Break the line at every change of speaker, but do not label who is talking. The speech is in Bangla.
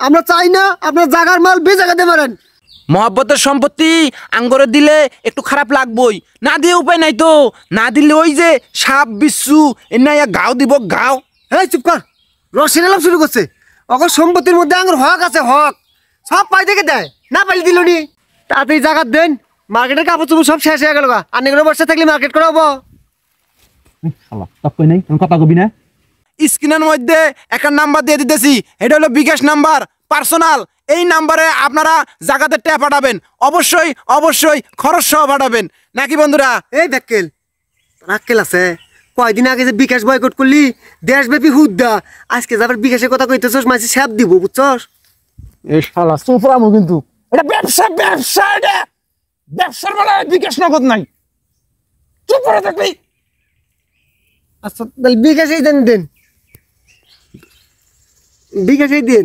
আমরা চাই না আপনার জাগার মাল বেচে খেতে পারেন।
মহব্বতের সম্পত্তি আঙ্গরে দিলে একটু খারাপ লাগবই, না দিয়ে উপায় নাই তো। না দিলে ওই যে সাপ বিচ্ছু এনাইয়া গাও দিব গাও।
এই চুপ কর, রসির আলাপ শুরু করছে। অগর সম্পত্তির মধ্যে আঙ্গুর হক আছে, হক সব পাই থেকে দেয়, না পাইলে দিল নি। তাড়াতাড়ি জায়গা দেন, মার্কেটের কাপড় চুপড় সব শেষ হয়ে গেল গা। আর নেগুলো বসে থাকলে মার্কেট করা হবো।
কথা কবি না।
স্ক্রিনের মধ্যে একটা নাম্বার দিয়ে দিতেছি, এটা হলো বিকাশ নাম্বার, পার্সোনাল। এই নাম্বারে আপনারা জায়গাতে ট্যাপ পাঠাবেন, অবশ্যই অবশ্যই খরচ সহ পাঠাবেন, নাকি বন্ধুরা?
এই ব্যাকেল রাক্কেল আছে, কয়দিন আগে যে বিকাশ বয়কট করলি দেশব্যাপী হুদ্দা, আজকে যাবার বিকাশের কথা কইতেছস, মাঝে স্যাপ দিব বুঝছস?
এই শালা সুফরামো কিন্তু এটা ব্যবসা, ব্যবসা এটা ব্যবসার বেলা বিকাশ নগদ নাই। চুপ করে থাকবি।
আচ্ছা তাহলে বিকাশেই দেন, বিকাশেই দেন।